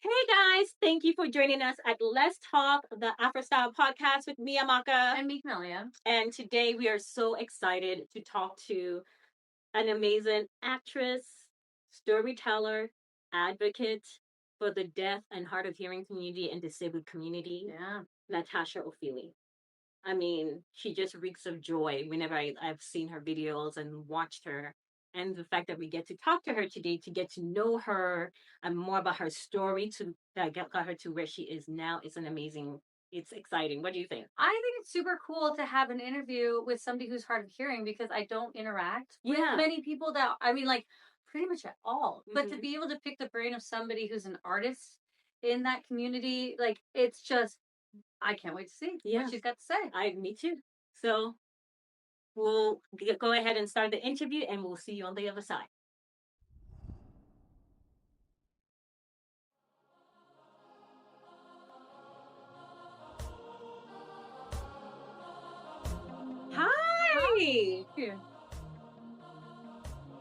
Hey guys, thank you for joining us at Let's Talk, the ÁfroStyle Podcast with me, Amaka. And me, Camelia. And today we are so excited to talk to an amazing actress, storyteller, advocate for the deaf and hard of hearing community and disabled community, Natasha Ofili. I mean, she just reeks of joy whenever I've seen her videos and watched her. And the fact that we get to talk to her today, to get to know her and more about her story, to that got her to where she is now, is an amazing. It's exciting. What do you think? I think it's super cool to have an interview with somebody who's hard of hearing because I don't interact with many people that, I mean, like pretty much at all. But to be able to pick the brain of somebody who's an artist in that community, like it's just, I can't wait to see what she's got to say. Me too. So we'll go ahead and start the interview and we'll see you on the other side. Hi!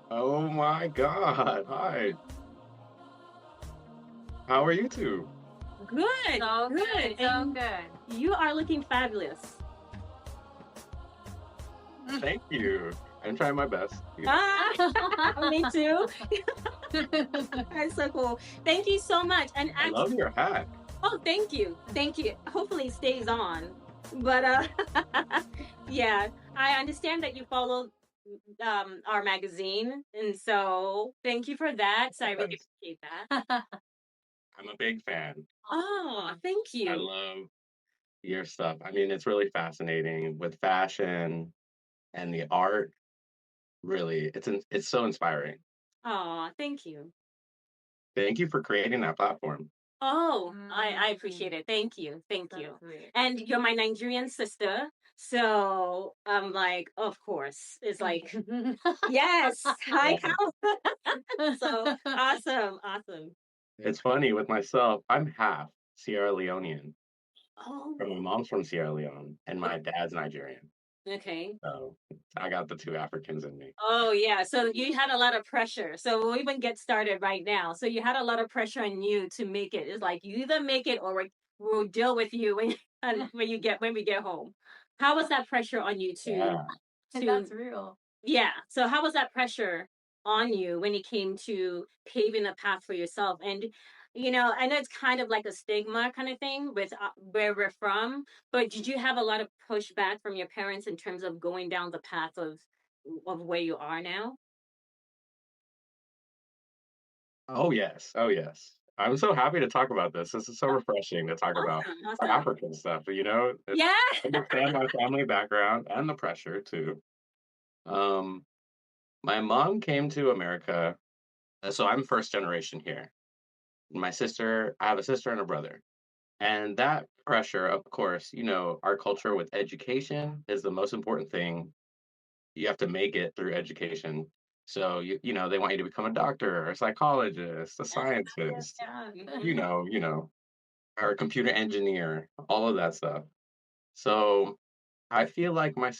Oh my God. Hi. How are you two? Good. So good. So good. You are looking fabulous. Thank you. I'm trying my best. Me too. That's so cool. Thank you so much. And I love your hat. Oh, thank you. Thank you. Hopefully it stays on. But yeah, I understand that you follow our magazine, and so thank you for that. So I really appreciate that. I'm a big fan. Oh, thank you. I love your stuff. I mean, it's really fascinating with fashion and the art. Really, it's so inspiring. Oh, thank you. Thank you for creating that platform. Oh, I appreciate it. Thank you. Thank you. And you're my Nigerian sister. So I'm like, of course. It's like, yes. Hi, Cal. So awesome. Awesome. It's funny with myself, I'm half Sierra Leonean. Oh. My mom's from Sierra Leone and my dad's Nigerian. Okay. So I got the two Africans in me. Oh, yeah. So you had a lot of pressure. So we'll even get started right now. So you had a lot of pressure on you to make it. It's like you either make it or we'll deal with you when we get home. How was that pressure on you That's real. Yeah. So how was that pressure on you when it came to paving a path for yourself? And I know it's kind of like a stigma kind of thing with where we're from, but did you have a lot of pushback from your parents in terms of going down the path of where you are now? Oh yes. Oh yes. I'm so happy to talk about this. This is so refreshing to talk about Awesome. African stuff. Yeah. Understand my family background and the pressure too. My mom came to America, so I'm first generation here. I have a sister and a brother. And that pressure, of course, our culture with education is the most important thing. You have to make it through education. So they want you to become a doctor, or a psychologist, a scientist, or a computer engineer, all of that stuff. So I feel like my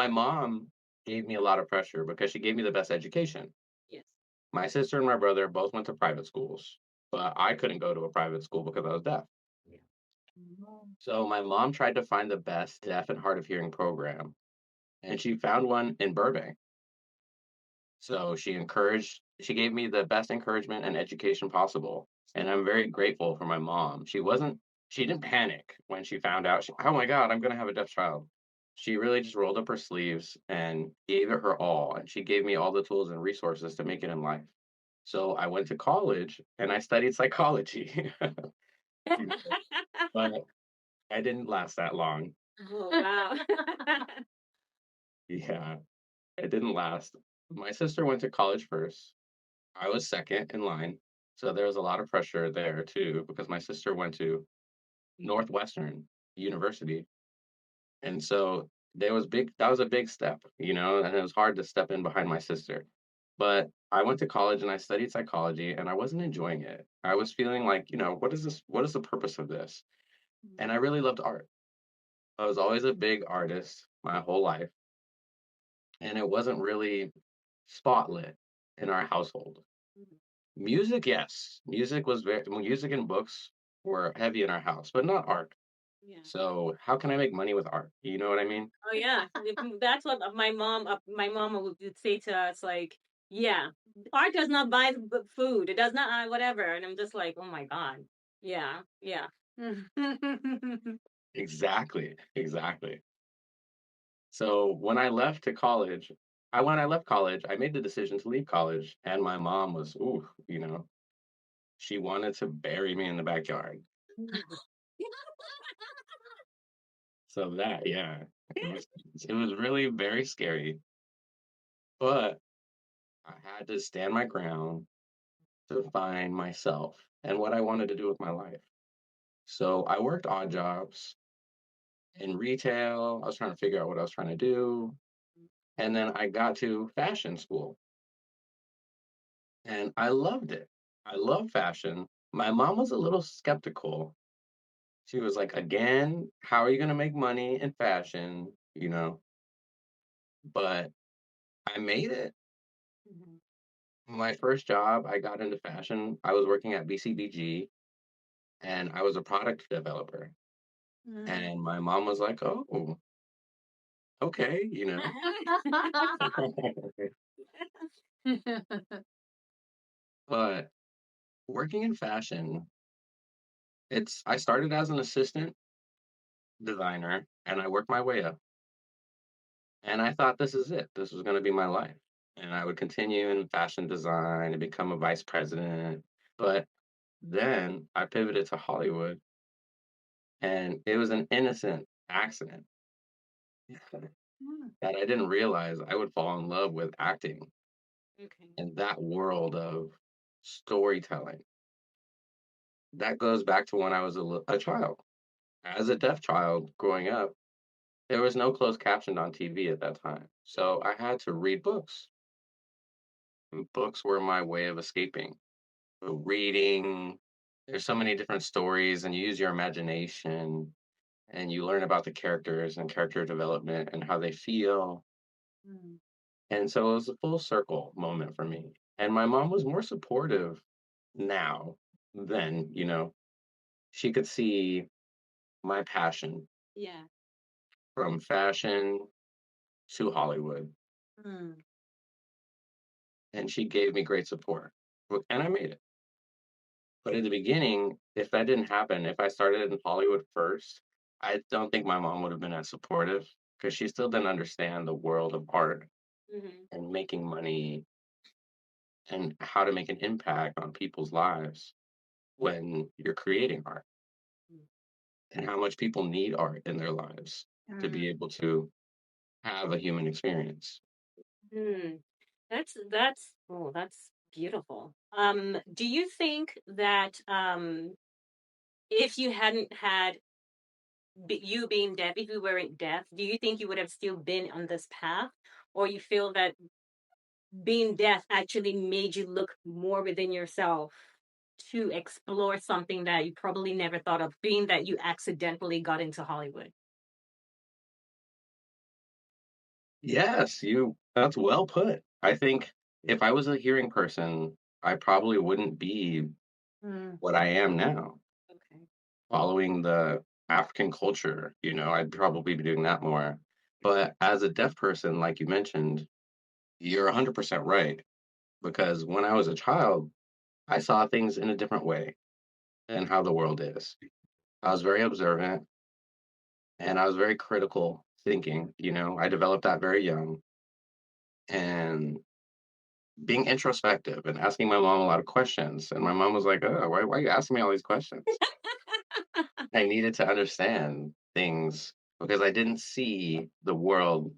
mom gave me a lot of pressure because she gave me the best education. Yes. My sister and my brother both went to private schools, but I couldn't go to a private school because I was deaf. Yeah. So my mom tried to find the best deaf and hard of hearing program, and she found one in Burbank. So she gave me the best encouragement and education possible. And I'm very grateful for my mom. She didn't panic when she found out, oh my God, I'm going to have a deaf child. She really just rolled up her sleeves and gave it her all. And she gave me all the tools and resources to make it in life. So I went to college and I studied psychology. But I didn't last that long. Oh, wow. Yeah, it didn't last. My sister went to college first. I was second in line. So there was a lot of pressure there too, because my sister went to Northwestern University. And so that was a big step, and it was hard to step in behind my sister. But I went to college and I studied psychology and I wasn't enjoying it. I was feeling like, what is this? What is the purpose of this? And I really loved art. I was always a big artist my whole life. And it wasn't really spotlit in our household. Music, yes. Music and books were heavy in our house, but not art. Yeah. So how can I make money with art? You know what I mean? Oh yeah, that's what my mom would say to us. Like, yeah, art does not buy food. It does not whatever. And I'm just like, oh my god. Yeah, yeah. Exactly, exactly. So when I left college, I made the decision to leave college, and my mom was, ooh, she wanted to bury me in the backyard. So that, yeah, it was it was really very scary, but I had to stand my ground to find myself and what I wanted to do with my life. So I worked odd jobs in retail. I was trying to figure out what I was trying to do. And then I got to fashion school and I loved it. I love fashion. My mom was a little skeptical. She was like, again, how are you going to make money in fashion? But I made it. Mhm. My first job, I got into fashion. I was working at BCBG and I was a product developer. And my mom was like, oh, okay. But working in fashion, I started as an assistant designer and I worked my way up. And I thought this is it. This was going to be my life. And I would continue in fashion design and become a vice president. But then I pivoted to Hollywood and it was an innocent accident that I didn't realize I would fall in love with acting Okay. in that world of storytelling. That goes back to when I was a child. As a deaf child growing up, there was no closed captioned on TV at that time. So I had to read books. And books were my way of escaping. So reading, there's so many different stories, and you use your imagination and you learn about the characters and character development and how they feel. Mm. And so it was a full circle moment for me. And my mom was more supportive now than, she could see my passion Yeah. from fashion to Hollywood. Mm. And she gave me great support. And I made it. But in the beginning, if that didn't happen, if I started in Hollywood first, I don't think my mom would have been as supportive because she still didn't understand the world of art Mhm. and making money and how to make an impact on people's lives when you're creating art Mm. and how much people need art in their lives to be Mm. able to have a human experience. Mm. That's beautiful. Do you think that if you hadn't had you being deaf, if you weren't deaf, do you think you would have still been on this path, or you feel that being deaf actually made you look more within yourself to explore something that you probably never thought of, being that you accidentally got into Hollywood? Yes, that's well put. I think if I was a hearing person, I probably wouldn't be Mm. what I am now, Okay. following the African culture, I'd probably be doing that more. But as a deaf person, like you mentioned, you're 100% right. Because when I was a child, I saw things in a different way than how the world is. I was very observant and I was very critical thinking. I developed that very young and being introspective and asking my mom a lot of questions. And my mom was like, oh, why are you asking me all these questions? I needed to understand things because I didn't see the world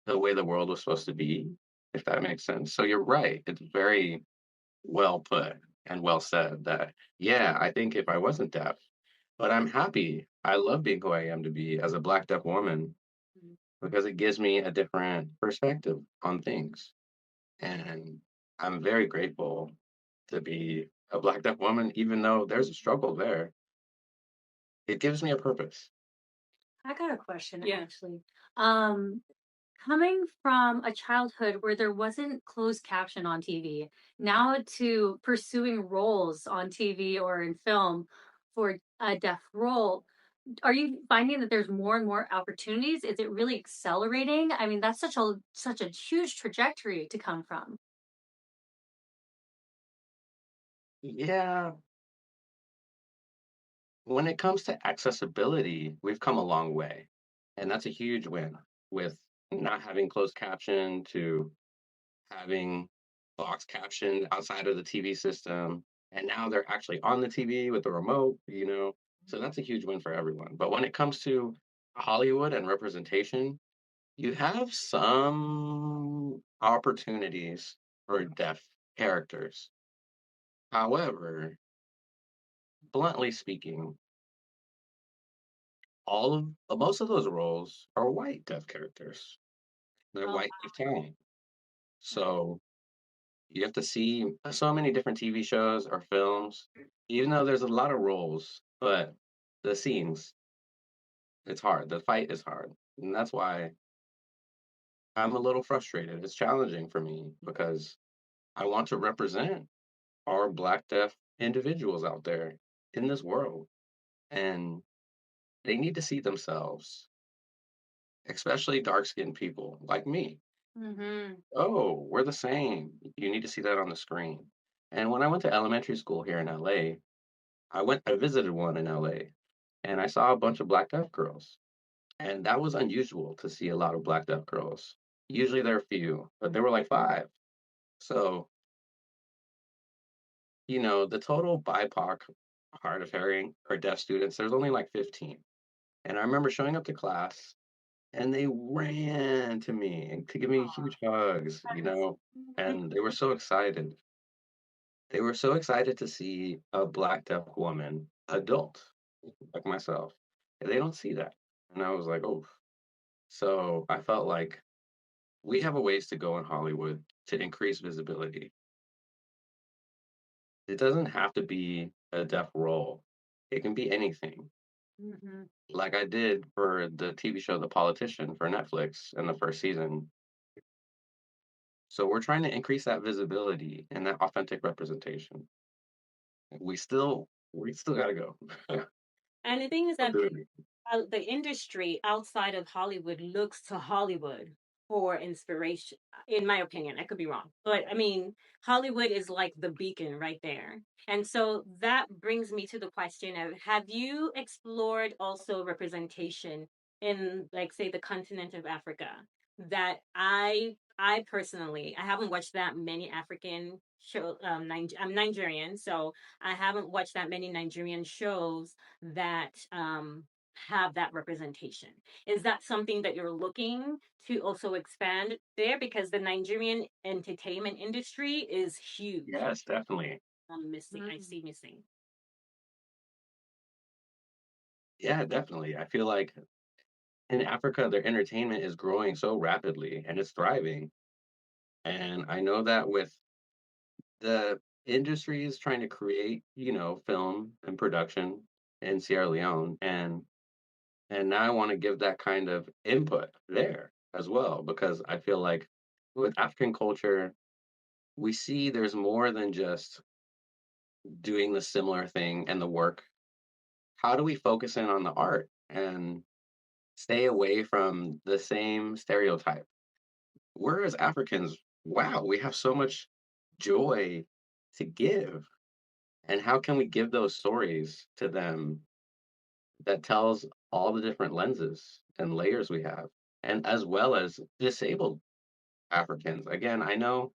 the way the world was supposed to be, if that makes sense. So you're right. It's very well put and well said that, yeah, I think if I wasn't deaf, but I'm happy. I love being who I am to be as a Black deaf woman Mm. because it gives me a different perspective on things. And I'm very grateful to be a Black deaf woman, even though there's a struggle there. It gives me a purpose. I got a question Yeah. actually. Um, coming from a childhood where there wasn't closed caption on TV, now to pursuing roles on TV or in film for a deaf role, are you finding that there's more and more opportunities? Is it really accelerating? I mean, that's such a huge trajectory to come from. Yeah, when it comes to accessibility, we've come a long way. And that's a huge win with not having closed caption to having box caption outside of the TV system. And now they're actually on the TV with the remote. So that's a huge win for everyone. But when it comes to Hollywood and representation, you have some opportunities for deaf characters. However, bluntly speaking, all of most of those roles are white deaf characters. They're Oh, white with talent. So you have to see so many different TV shows or films, even though there's a lot of roles, but the scenes, it's hard. The fight is hard. And that's why I'm a little frustrated. It's challenging for me because I want to represent our Black deaf individuals out there in this world. And they need to see themselves, especially dark skinned people like me. mm-hmm. Oh, we're the same. You need to see that on the screen. And when I went to elementary school here in LA, I visited one in LA and I saw a bunch of black deaf girls. And that was unusual to see a lot of black deaf girls. Usually there are few, but there were like five. So, the total BIPOC hard of hearing or deaf students, there's only like 15. And I remember showing up to class and they ran to me and to give me huge hugs, and they were so excited. They were so excited to see a black deaf woman, adult, like myself. And they don't see that. And I was like, oh. So I felt like we have a ways to go in Hollywood to increase visibility. It doesn't have to be a deaf role. It can be anything. Mm-hmm. Like I did for the TV show The Politician for Netflix in the first season. So we're trying to increase that visibility and that authentic representation. We still gotta go. And the thing is Still that doing it. the industry outside of Hollywood looks to Hollywood for inspiration, in my opinion. I could be wrong. But I mean, Hollywood is like the beacon right there. And so that brings me to the question of, have you explored also representation in, like, say, the continent of Africa? That I personally, I haven't watched that many African show. I'm Nigerian, so I haven't watched that many Nigerian shows that have that representation. Is that something that you're looking to also expand there? Because the Nigerian entertainment industry is huge. Yes, definitely. I'm missing. I Mm-hmm. see missing. Yeah, definitely. I feel like in Africa, their entertainment is growing so rapidly and it's thriving. And I know that with the industry is trying to create, film and production in Sierra Leone, and now I want to give that kind of input there as well because I feel like with African culture, we see there's more than just doing the similar thing and the work. How do we focus in on the art and stay away from the same stereotype? We're as Africans, wow, we have so much joy to give. And how can we give those stories to them that tells all the different lenses and layers we have, and as well as disabled Africans? Again, I know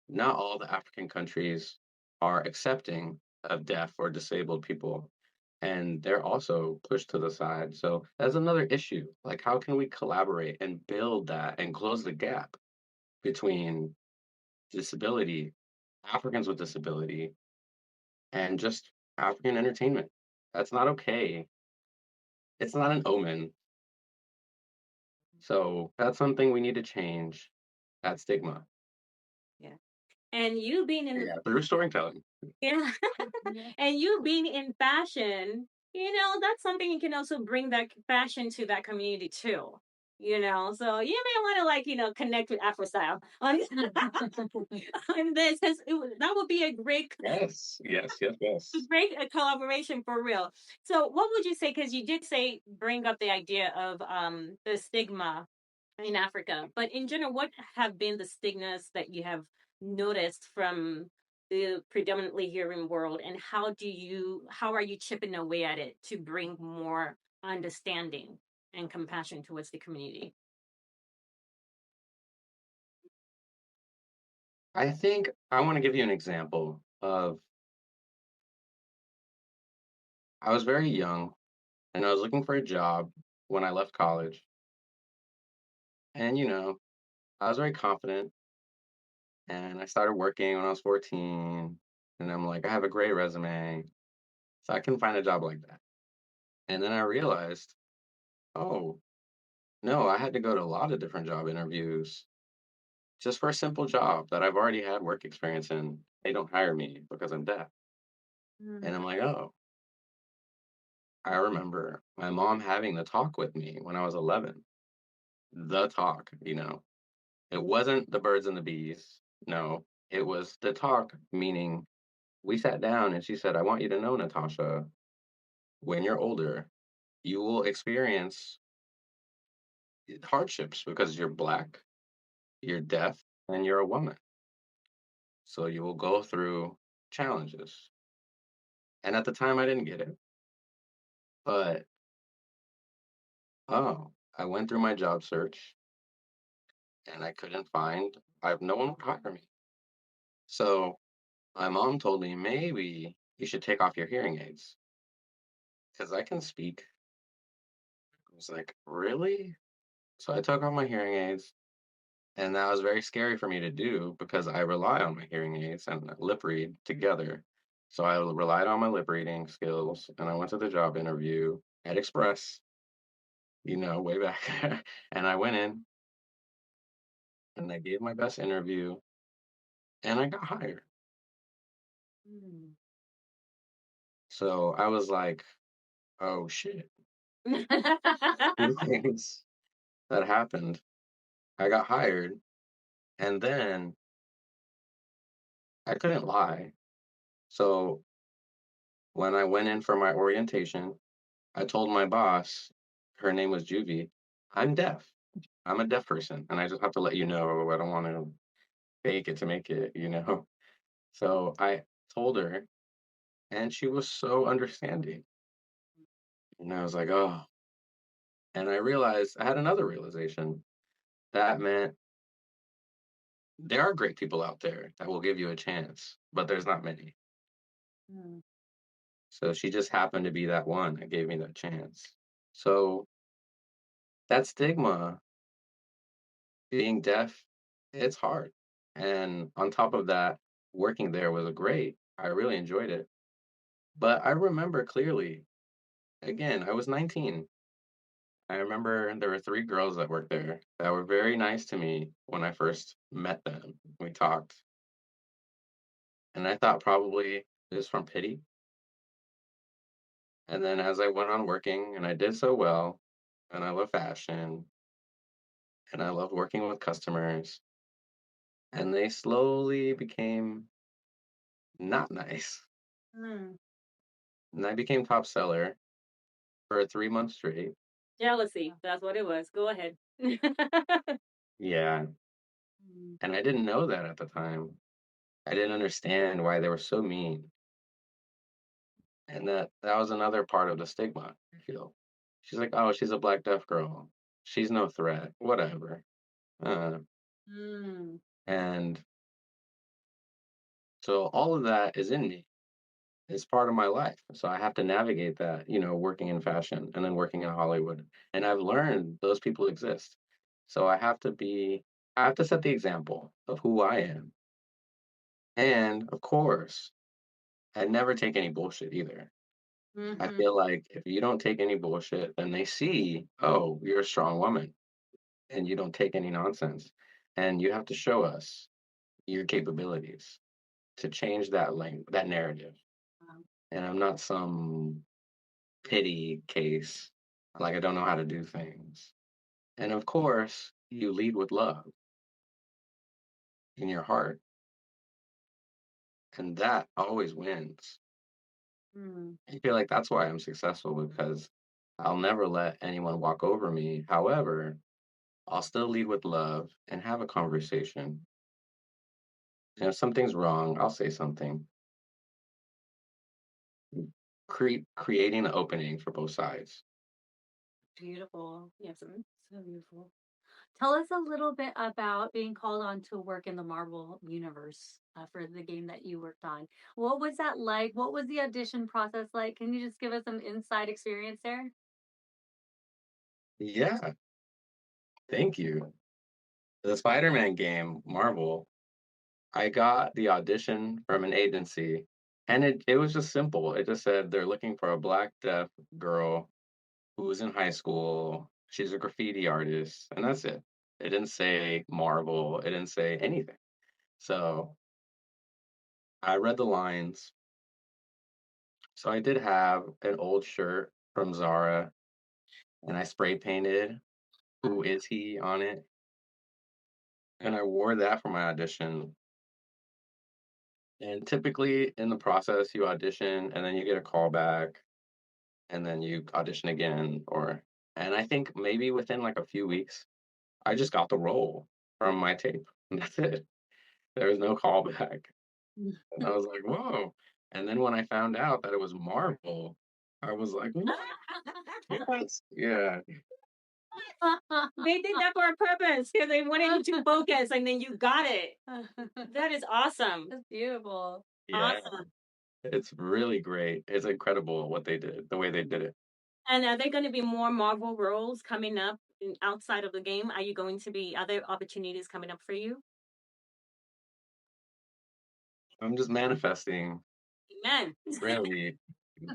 not all the African countries are accepting of deaf or disabled people, and they're also pushed to the side. So that's another issue. Like, how can we collaborate and build that and close the gap between disability, Africans with disability, and just African entertainment? That's not okay. It's not an omen. So that's something we need to change, that stigma. Yeah. And you being in the Yeah, through storytelling. yeah, Yeah. and you being in fashion, that's something you can also bring that fashion to that community too. So you may want to connect with ÁfroStyle on, on this. That would be a great Yes. great collaboration for real. So what would you say, because you did say bring up the idea of the stigma in Africa, but in general, what have been the stigmas that you have noticed from the predominantly hearing world, and how are you chipping away at it to bring more understanding and compassion towards the community? I think I want to give you an example of I was very young and I was looking for a job when I left college. And, I was very confident and I started working when I was 14. And I'm like, I have a great resume, so I can find a job like that. And then I realized, oh, no, I had to go to a lot of different job interviews just for a simple job that I've already had work experience in. They don't hire me because I'm deaf. And I'm like, oh, I remember my mom having the talk with me when I was 11. The talk. It wasn't the birds and the bees. No, it was the talk, meaning we sat down and she said, I want you to know, Natasha, when you're older, you will experience hardships because you're black, you're deaf, and you're a woman. So you will go through challenges. And at the time, I didn't get it. But, I went through my job search and I couldn't no one would hire me. So my mom told me maybe you should take off your hearing aids because I can speak. I was like, really? So I took off my hearing aids, and that was very scary for me to do because I rely on my hearing aids and lip read together. So I relied on my lip reading skills, and I went to the job interview at Express, way back. And I went in and I gave my best interview, and I got hired. Mm. So I was like, oh shit. Two things that happened. I got hired, and then I couldn't lie. So when I went in for my orientation, I told my boss, her name was Juvie, I'm deaf. I'm a deaf person, and I just have to let you know. I don't want to fake it to make it. So I told her, and she was so understanding. And I was like, oh. And I realized I had another realization. That meant there are great people out there that will give you a chance, but there's not many. Mm. So she just happened to be that one that gave me that chance. So that stigma, being deaf, it's hard. And on top of that, working there was great. I really enjoyed it. But I remember clearly, again, I was 19. I remember there were three girls that worked there that were very nice to me when I first met them. We talked. And I thought probably it was from pity. And then as I went on working and I did so well, and I love fashion, and I love working with customers, and they slowly became not nice. Mm. And I became top seller for 3 months straight. Jealousy. That's what it was. Go ahead. Yeah. Mm. And I didn't know that at the time. I didn't understand why they were so mean. And that was another part of the stigma, I feel. She's like, oh, she's a black deaf girl. She's no threat. Whatever. Uh, Mm. and so all of that is in me. It's part of my life. So I have to navigate that, working in fashion and then working in Hollywood. And I've learned those people exist. So I have to set the example of who I am. And of course, I never take any bullshit either. I Mm-hmm. feel like if you don't take any bullshit, then they see, oh, you're a strong woman and you don't take any nonsense. And you have to show us your capabilities to change that narrative. Wow. And I'm not some pity case, like I don't know how to do things. And of course, you lead with love in your heart. And that always wins. Mm. I feel like that's why I'm successful because I'll never let anyone walk over me. However, I'll still lead with love and have a conversation. And if something's wrong, I'll say something. Creating an opening for both sides. Beautiful. Yes, so beautiful. Tell us a little bit about being called on to work in the Marvel universe for the game that you worked on. What was that like? What was the audition process like? Can you just give us some inside experience there? Yeah, thank you. The Spider-Man game, Marvel, I got the audition from an agency and it was just simple. It just said they're looking for a black deaf girl who was in high school. She's a graffiti artist, and that's it. It didn't say Marvel, it didn't say anything. So I read the lines. So I did have an old shirt from Zara and I spray painted "Who is he" on it. And I wore that for my audition. And typically in the process, you audition and then you get a call back and then you audition again. And I think maybe within like a few weeks, I just got the role from my tape. And that's it. There was no callback. And I was like, whoa. And then when I found out that it was Marvel, I was like, what? Yes. Yeah. They did that for a purpose because they wanted you to focus, and then you got it. That is awesome. That's beautiful. Yeah. Awesome. It's really great. It's incredible what they did, the way they did it. And are there going to be more Marvel roles coming up outside of the game? Are you going to be other opportunities coming up for you? I'm just manifesting, Amen. really.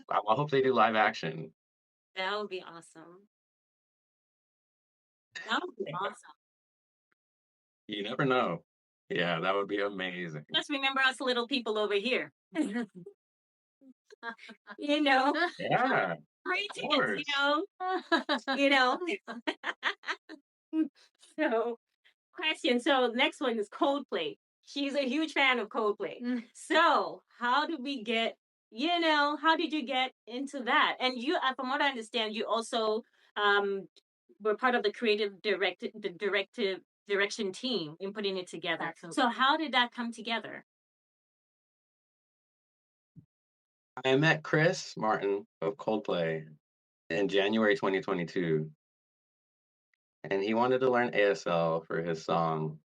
I hope they do live action. That would be awesome. That would be awesome. You never know. Yeah, that would be amazing. Just remember us little people over here. You know, Yeah, free of tickets, course. you know. So, question. So, next one is Coldplay. She's a huge fan of Coldplay. So, how did we get, how did you get into that? And you, from what I understand, you also were part of the directive direction team in putting it together. Absolutely. So, how did that come together? I met Chris Martin of Coldplay in January 2022, and he wanted to learn ASL for his song,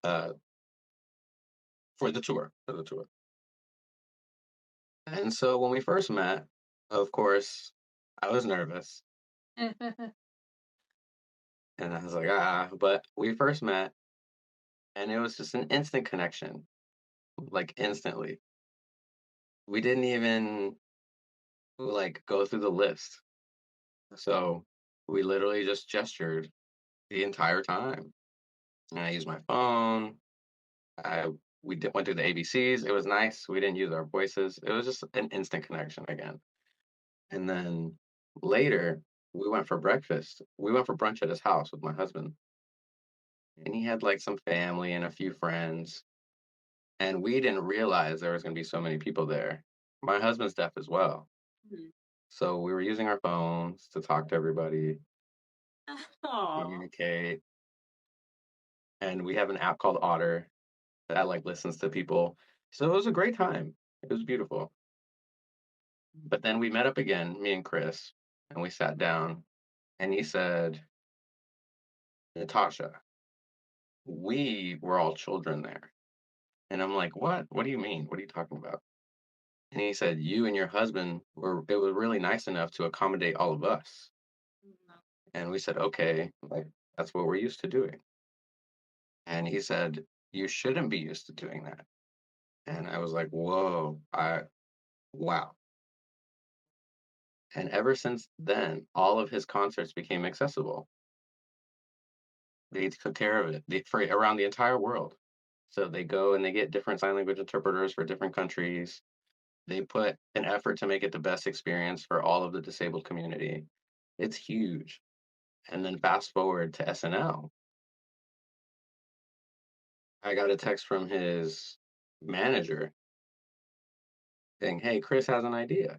uh, for the tour. And so when we first met, of course, I was nervous, and I was like, but we first met, and it was just an instant connection, like instantly. We didn't even like go through the list. So we literally just gestured the entire time. And I used my phone. I went through the ABCs. It was nice. We didn't use our voices. It was just an instant connection again. And then later, we went for breakfast. We went for brunch at his house with my husband. And he had like some family and a few friends. And we didn't realize there was going to be so many people there. My husband's deaf as well. Mhm. So we were using our phones to talk to everybody, Oh, communicate. And we have an app called Otter that like listens to people. So it was a great time. It was beautiful. But then we met up again, me and Chris, and we sat down and he said, Natasha, we were all children there. And I'm like, what? What do you mean? What are you talking about? And he said, you and your husband it was really nice enough to accommodate all of us. And we said, okay, like that's what we're used to doing. And he said, you shouldn't be used to doing that. And I was like, whoa, wow. And ever since then, all of his concerts became accessible. They took care of it for around the entire world. So they go and they get different sign language interpreters for different countries. They put an effort to make it the best experience for all of the disabled community. It's huge. And then fast forward to SNL. I got a text from his manager saying, "Hey, Chris has an idea.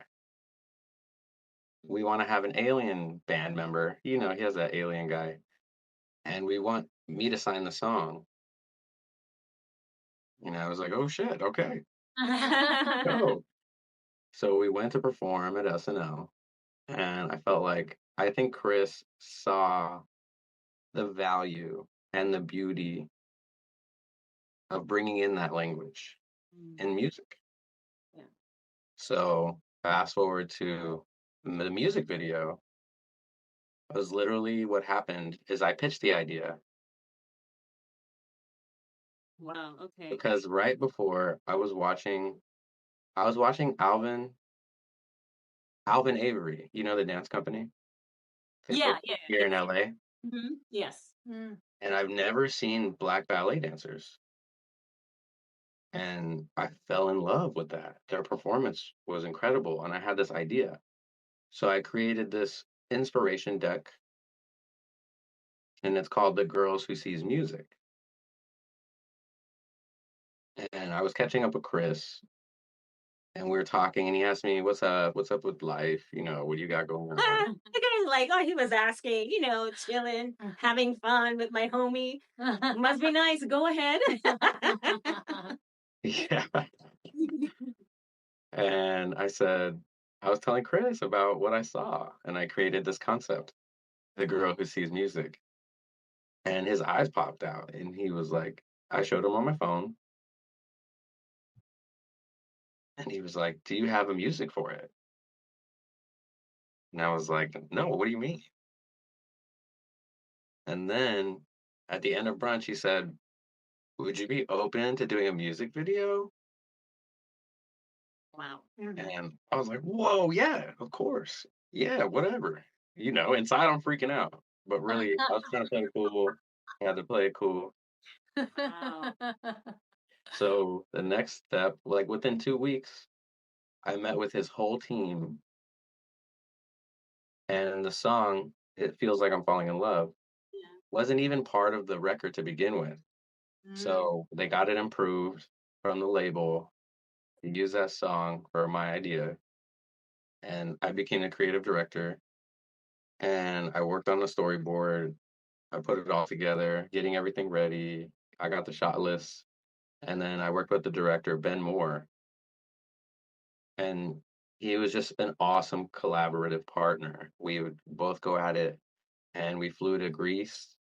We want to have an alien band member. He has that alien guy. And we want me to sign the song." I was like, "Oh shit, okay, go." So we went to perform at SNL, and I think Chris saw the value and the beauty of bringing in that language in music. Yeah. So fast forward to the music video, was literally what happened is I pitched the idea Wow. Okay. because right before I was watching Alvin Avery, the dance company. They Yeah. perform Yeah. here in LA, Yes. and I've never seen black ballet dancers. And I fell in love with that. Their performance was incredible, and I had this idea. So I created this inspiration deck, and it's called The Girls Who Sees Music. And I was catching up with Chris, and we were talking, and he asked me, "What's up? What's up with life? What do you got going on?" The guy's like, oh, he was asking, chilling, having fun with my homie. Must be nice. Go ahead. Yeah. And I was telling Chris about what I saw, and I created this concept, The Girl Who Sees Music. And his eyes popped out, and he was like, I showed him on my phone, and he was like, "Do you have a music for it?" And I was like, "No, what do you mean?" And then at the end of brunch, he said, "Would you be open to doing a music video?" Wow. And I was like, "Whoa, yeah, of course. Yeah, whatever." Inside I'm freaking out, but really, I was trying to play it cool. I had to play it cool. Wow. So the next step, like within 2 weeks, I met with his whole team, and the song, "It Feels Like I'm Falling in Love," wasn't even part of the record to begin with. So they got it improved from the label to use that song for my idea. And I became the creative director, and I worked on the storyboard. I put it all together, getting everything ready. I got the shot list, and then I worked with the director, Ben Moore, and he was just an awesome collaborative partner. We would both go at it, and we flew to Greece,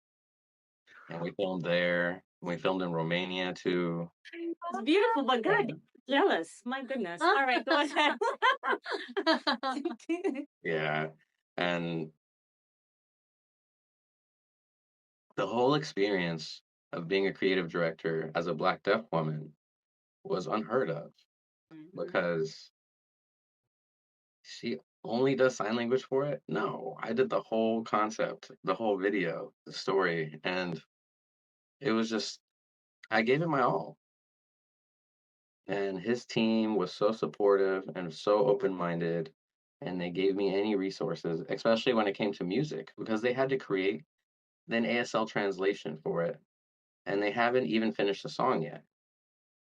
and we filmed there. We filmed in Romania too. It's beautiful, but good. Jealous. My goodness. All right, go ahead. Yeah, and the whole experience of being a creative director as a Black deaf woman was unheard of because she only does sign language for it. No, I did the whole concept, the whole video, the story, and it was just, I gave it my all. And his team was so supportive and so open minded. And they gave me any resources, especially when it came to music, because they had to create an ASL translation for it. And they haven't even finished the song yet.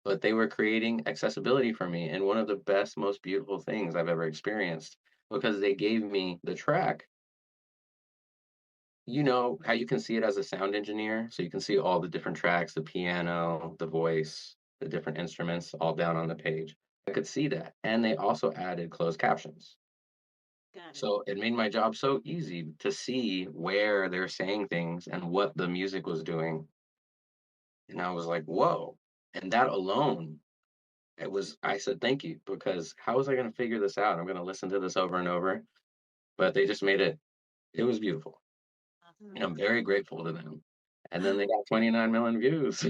But they were creating accessibility for me. And one of the best, most beautiful things I've ever experienced because they gave me the track. You know how you can see it as a sound engineer? So you can see all the different tracks, the piano, the voice, the different instruments all down on the page. I could see that. And they also added closed captions. Got it. So it made my job so easy to see where they're saying things and what the music was doing. And I was like, whoa. And that alone, I said, thank you, because how was I going to figure this out? I'm going to listen to this over and over. But they just it was beautiful. And I'm very grateful to them. And then they got 29 million views.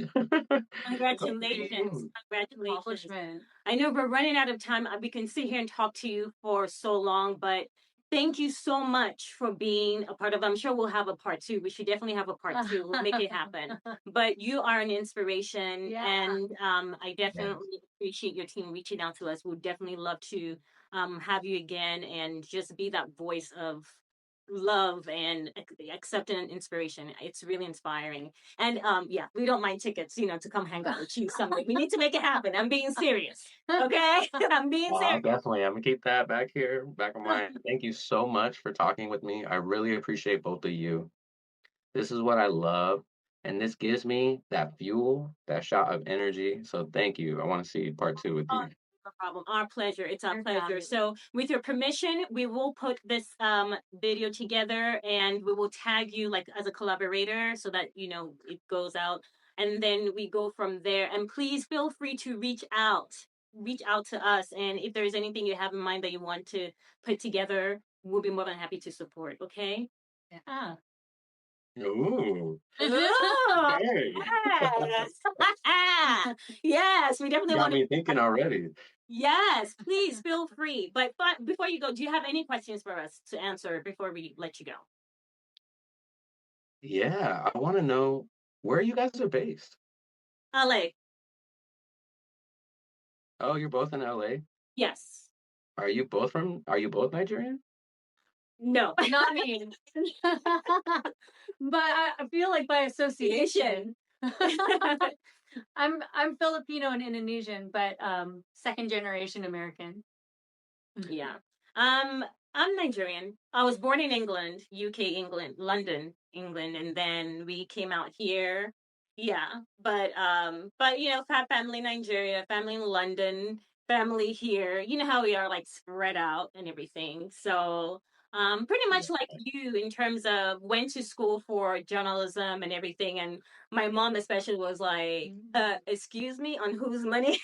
Congratulations. Congratulations. I know we're running out of time. We can sit here and talk to you for so long, but thank you so much for being a part of. I'm sure we'll have a part two. We should definitely have a part two. We'll make it happen. But you are an inspiration, and I definitely appreciate your team reaching out to us. We'd definitely love to have you again and just be that voice of love and acceptance and inspiration. It's really inspiring. And yeah, we don't mind tickets, to come hang out with you someday. We need to make it happen. I'm being serious. Okay? I'm being serious. Definitely. I'm gonna keep that back here, back of mind. Thank you so much for talking with me. I really appreciate both of you. This is what I love, and this gives me that fuel, that shot of energy. So thank you. I want to see part 2 with you. No problem. Our pleasure. It's our You're pleasure. fabulous. So, with your permission, we will put this video together, and we will tag you like as a collaborator so that it goes out, and then we go from there. And please feel free to reach out to us, and if there's anything you have in mind that you want to put together, we'll be more than happy to support. Okay. Yeah. Ooh. Oh, Hey. yes. Yes, we definitely Got want to. me thinking already. Yes, please feel free. But before you go, do you have any questions for us to answer before we let you go? Yeah, I want to know where you guys are based. LA. Oh, you're both in LA? Yes. Are you both Nigerian? No. Not me. But I feel like by association. I'm Filipino and Indonesian, but second generation American. Yeah. I'm Nigerian. I was born in England, UK, England, London, England, and then we came out here. Yeah. But family Nigeria, family in London, family here. You know how we are like spread out and everything. So pretty much like you in terms of went to school for journalism and everything. And my mom especially was like, excuse me, on whose money?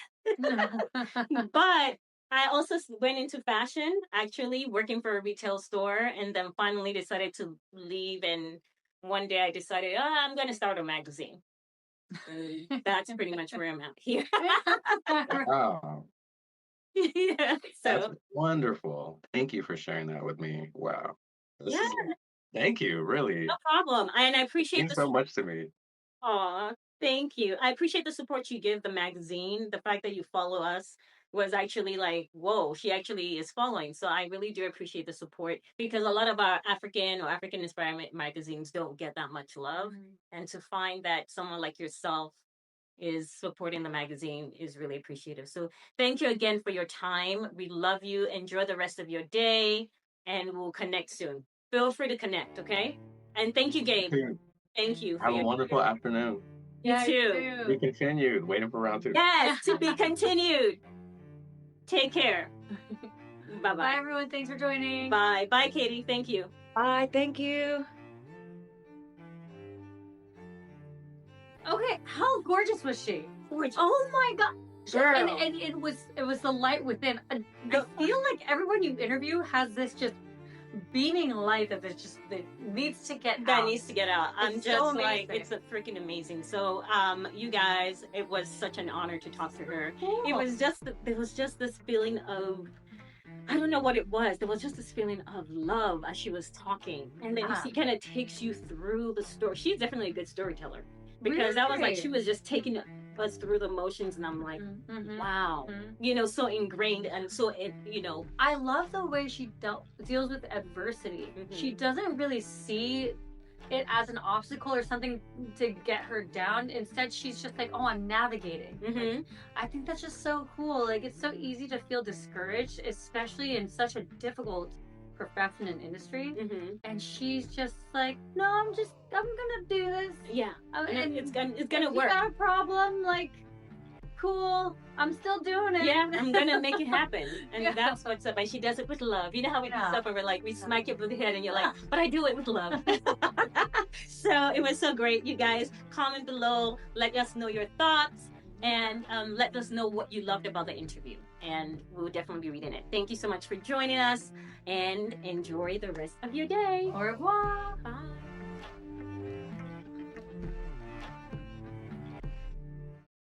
But I also went into fashion, actually working for a retail store, and then finally decided to leave. And one day I decided, I'm going to start a magazine. That's pretty much where I'm at here. Wow. Yeah. That's So, wonderful. Thank you for sharing that with me. Wow. This yeah, is Thank you, really. no problem. And I It appreciate means so much to me. Aw, thank you. I appreciate the support you give the magazine. The fact that you follow us was actually like, whoa, she actually is following. So I really do appreciate the support because a lot of our African or African inspired magazines don't get that much love. And to find that someone like yourself is supporting the magazine is really appreciative. So thank you again for your time. We love you. Enjoy the rest of your day and we'll connect soon. Feel free to connect, okay? And thank you, Gabe. Thank you for Have a your wonderful afternoon. You Yeah, too. Be continued. Waiting for round 2. Yes, to be continued. Take care. Bye Bye, bye. everyone. Thanks for joining. Bye. Bye, Katie. Thank you. Bye. Thank you. Okay, how gorgeous was she? Gorgeous. Oh my god. Girl. And it was the light within. I feel like everyone you interview has this just beaming light that needs to get That out. needs to get out. I'm It's just so like, amazing. it's a freaking amazing. So, you guys, it was such an honor to talk to her. Cool. There was just this feeling of, I don't know what it was. There was just this feeling of love as she was talking. And then she kind of takes you through the story. She's definitely a good storyteller. Because I was like, she was just taking us through the motions, and I'm like, wow, so ingrained, and so I love the way she deals with adversity. She doesn't really see it as an obstacle or something to get her down. Instead, she's just like, oh, I'm navigating. Like, I think that's just so cool. Like, it's so easy to feel discouraged, especially in such a difficult profession and industry. And she's just like, no, I'm gonna do this. Yeah, and it's gonna if work. You got a problem, like, cool, I'm still doing it. Yeah, I'm gonna make it happen. And that's what's up. And she does it with love. You know how we do stuff and we're like, we smack you with the head and you're like, but I do it with love. So it was so great. You guys, comment below, let us know your thoughts, and let us know what you loved about the interview. And we'll definitely be reading it. Thank you so much for joining us, and enjoy the rest of your day. Au revoir. Bye.